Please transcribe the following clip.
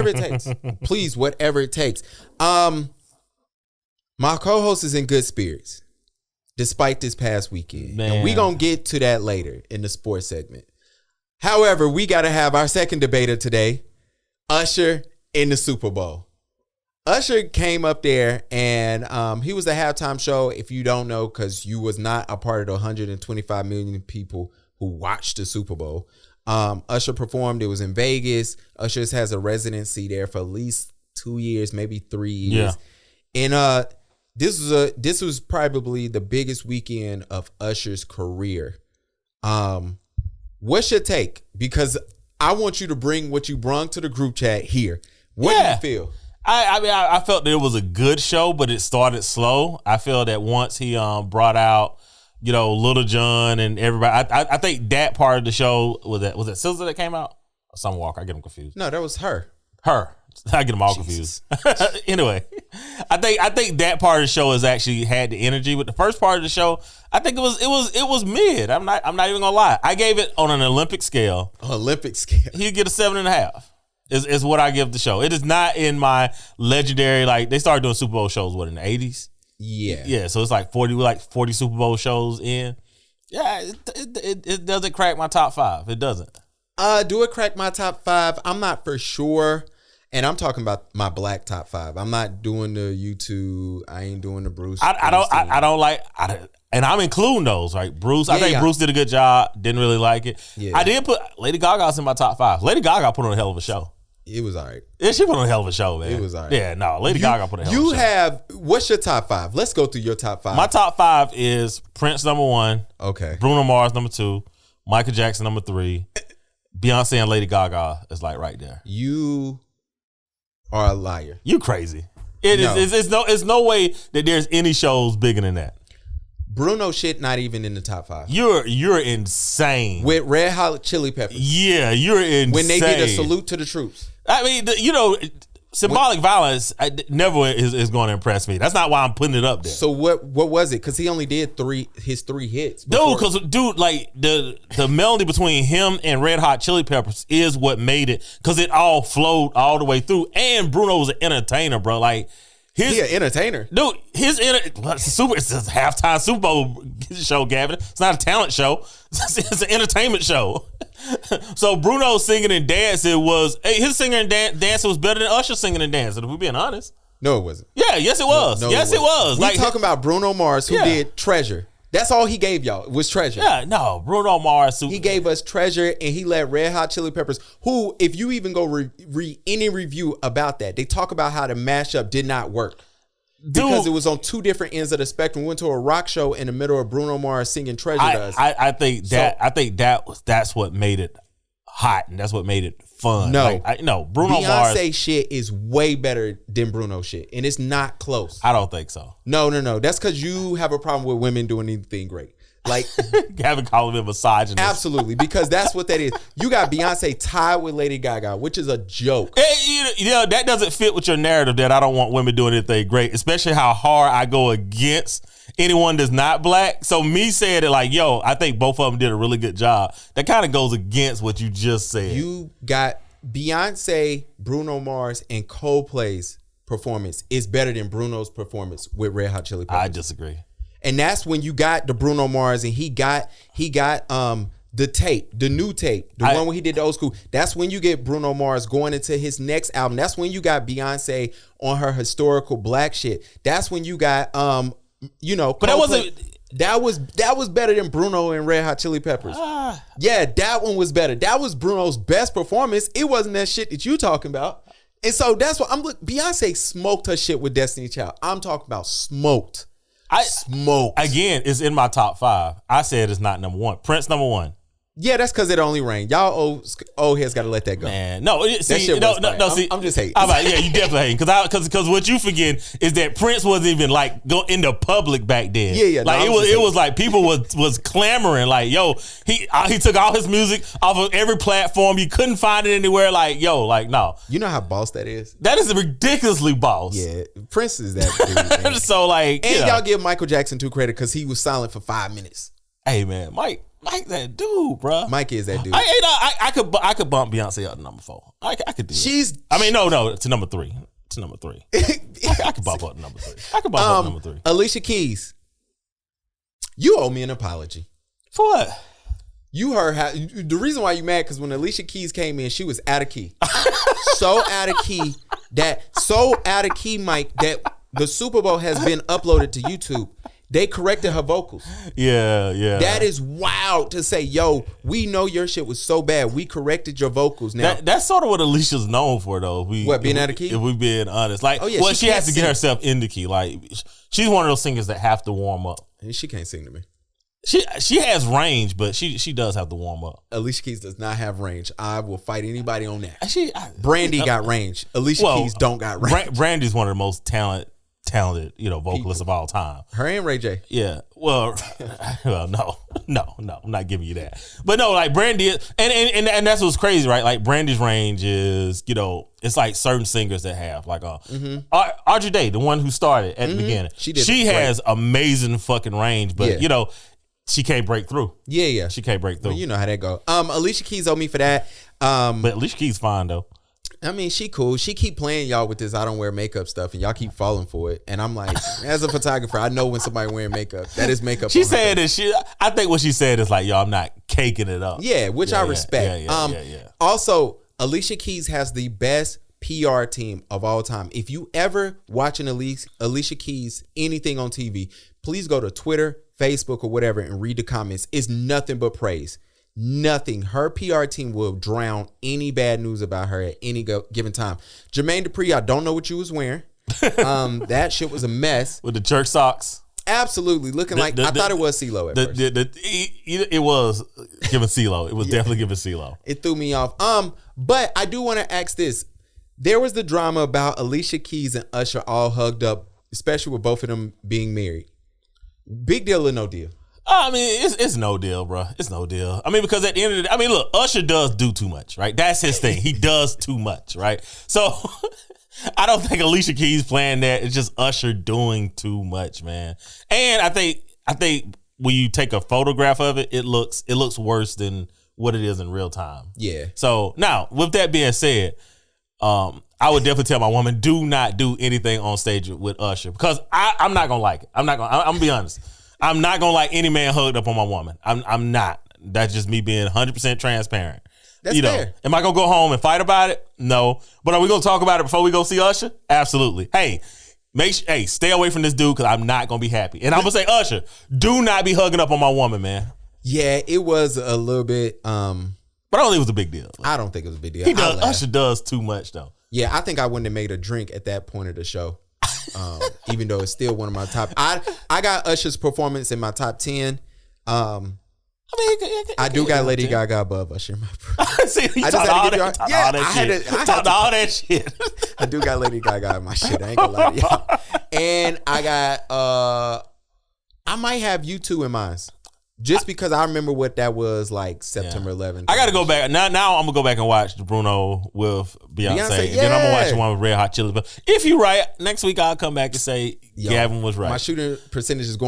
it takes. Please, whatever it takes. My co-host is in good spirits, despite this past weekend. Man. And we gonna get to that later in the sports segment. However, we got to have our second debater today, Usher in the Super Bowl. Usher came up there and he was the halftime show. If you don't know, because you was not a part of the 125 million people who watched the Super Bowl. Usher performed. It was in Vegas. Usher has a residency there for at least 2 years, maybe 3 years. Yeah. And this was probably the biggest weekend of Usher's career. What's your take? Because I want you to bring what you brought to the group chat here. What do you feel? I felt that it was a good show, but it started slow. I feel that once he brought out, Little John and everybody, I think that part of the show was that SZA that came out? Or Summer Walker? I get them confused. No, that was her. I get them all confused. Anyway, I think that part of the show has actually had the energy. But the first part of the show, I think it was mid. I'm not even gonna lie. I gave it on an Olympic scale. Olympic scale. He'd get a 7.5. Is what I give the show. It is not in my legendary, like they started doing Super Bowl shows in the 80s. Yeah. So it's like 40 Super Bowl shows in. Yeah, it doesn't crack my top 5. It doesn't. Do it crack my top 5? I'm not for sure. And I'm talking about my black top 5. I'm not doing the YouTube. I ain't doing the Bruce. I don't like. And I'm including those, right? Bruce. I think Bruce did a good job. Didn't really like it. Yeah. I did put Lady Gaga's in my top 5. Lady Gaga put on a hell of a show. It was all right. Yeah, she put on a hell of a show, man. It was all right. Yeah, no, Lady Gaga put on a hell of a show. What's your top 5? Let's go through your top 5. My top 5 is Prince number 1. Okay. Bruno Mars number 2. Michael Jackson number 3. Beyonce and Lady Gaga is like right there. You are a liar. You crazy. It's no way that there's any shows bigger than that. Bruno shit not even in the top 5. You're insane. With Red Hot Chili Peppers. Yeah, you're insane. When they did a salute to the troops. I mean, symbolic violence never is going to impress me. That's not why I'm putting it up there. So what was it? Because he only did his three hits. Like the melody between him and Red Hot Chili Peppers is what made it. Because it all flowed all the way through. And Bruno was an entertainer, bro. Like he an entertainer, dude. It's a halftime Super Bowl show, Gavin. It's not a talent show. It's an entertainment show. So Bruno singing and dancing his singing and dancing was better than Usher singing and dancing. If we're being honest, no, it wasn't. Yeah, yes, it was. No, yes, it was. We talking about Bruno Mars, who did Treasure. That's all he gave y'all was Treasure. Yeah, no, Bruno Mars. He gave us Treasure, and he let Red Hot Chili Peppers, who, if you even go read any review about that, they talk about how the mashup did not work. Because it was on two different ends of the spectrum. We went to a rock show in the middle of Bruno Mars singing Treasure to us. I think that's what made it hot, and that's what made it fun. No, Bruno Mars. Beyonce shit is way better than Bruno shit, and it's not close. I don't think so. No. That's because you have a problem with women doing anything great. Like Gavin calling me a misogynist. Absolutely, because that's what that is. You got Beyonce tied with Lady Gaga, which is a joke. That doesn't fit with your narrative that I don't want women doing anything great, especially how hard I go against anyone that's not black. So me saying it like, I think both of them did a really good job. That kind of goes against what you just said. You got Beyonce, Bruno Mars, and Coldplay's performance is better than Bruno's performance with Red Hot Chili Peppers. I disagree. And that's when you got the Bruno Mars, and he got the tape, the new tape, one where he did the old school. That's when you get Bruno Mars going into his next album. That's when you got Beyonce on her historical black shit. That's when you got but that wasn't. That was better than Bruno and Red Hot Chili Peppers. Yeah, that one was better. That was Bruno's best performance. It wasn't that shit that you talking about. And so that's what Beyonce smoked her shit with Destiny Child. I'm talking about smoked. Smoked. Again, it's in my top 5. I said it's not number 1. Prince number 1. Yeah, that's because it only rained. Y'all old heads got to let that go. Man, no. I'm just hating. You definitely hating. Because what you forget is that Prince wasn't even like go into public back then. Yeah. Like it was like people was clamoring like, he took all his music off of every platform. You couldn't find it anywhere. No. You know how boss that is? That is ridiculously boss. Yeah, Prince is that dude. So y'all give Michael Jackson too credit because he was silent for 5 minutes. Hey man, Mike. Mike that dude, bro. Mike is that dude. I could bump Beyonce up to number 4. I could do it. No, to number 3. To number 3. I could bump up to number 3. I could bump up to number 3. Alicia Keys, you owe me an apology. For what? You heard how the reason why you mad because when Alicia Keys came in, she was out of key. so out of key, Mike, that the Super Bowl has been uploaded to YouTube. They corrected her vocals. Yeah. That is wild to say, yo, we know your shit was so bad. We corrected your vocals now. That's sort of what Alicia's known for, though. Being out of key? If we're being honest. Like, she has to get herself into key. Like, she's one of those singers that have to warm up. And she can't sing to me. She has range, but she does have to warm up. Alicia Keys does not have range. I will fight anybody on that. Brandy got range. Alicia Keys don't got range. Brandy's one of the most talented, vocalists of all time. Her and Ray J. Yeah. Well, no, I'm not giving you that. But no, like Brandy, and that's what's crazy, right? Like Brandy's range is, it's like certain singers that have like Audrey Day, the one who started at the beginning. She has amazing fucking range, but she can't break through. Yeah. She can't break through. Well, you know how that go. Alicia Keys owe me for that. But Alicia Keys fine though. I mean, she cool. She keep playing y'all with this I don't wear makeup stuff, and y'all keep falling for it. And I'm like, as a photographer, I know when somebody wearing makeup. That is makeup. She said that I think what she said is like, yo, I'm not caking it up. Yeah, which I respect. Yeah. Also, Alicia Keys has the best PR team of all time. If you ever watching Alicia Keys anything on TV, please go to Twitter, Facebook, or whatever and read the comments. It's nothing but praise. Nothing. Her PR team will drown any bad news about her at any given time. Jermaine Dupri, I don't know what you was wearing. That shit was a mess. With the church socks. Absolutely. Looking I thought it was CeeLo at first. It was giving CeeLo. It was definitely giving CeeLo. It threw me off. But I do want to ask this. There was the drama about Alicia Keys and Usher all hugged up, especially with both of them being married. Big deal or no deal? I mean, it's no deal, bro. It's no deal. I mean, because at the end of the day, look, Usher does do too much, right? That's his thing. He does too much, right? So I don't think Alicia Keys playing that. It's just Usher doing too much, man. And I think when you take a photograph of it, it looks worse than what it is in real time. Yeah. So now, with that being said, I would definitely tell my woman, do not do anything on stage with Usher because I'm not gonna like it. I'm gonna be honest. I'm not gonna like any man hugged up on my woman. I'm not. That's just me being 100% transparent. That's fair. Am I gonna go home and fight about it? No. But are we gonna talk about it before we go see Usher? Absolutely. Hey, stay away from this dude because I'm not gonna be happy. And I'm gonna say, Usher, do not be hugging up on my woman, man. Yeah, it was a little bit. But I don't think it was a big deal. I don't think it was a big deal. Usher does too much though. Yeah, I think I wouldn't have made a drink at that point of the show. Even though it's still one of my top. I got Usher's performance in my top 10. I do got Lady Gaga above Usher. See, you talked all that shit. I do got Lady Gaga in my shit. I ain't gonna lie to y'all. And I got I might have U2 in mine. Just because I remember what that was like September 11th. I got to go back. Now I'm going to go back and watch the Bruno with Beyonce. And then I'm going to watch the one with Red Hot Chili Peppers. If you're right, next week I'll come back and say Gavin was right. My shooting percentage is going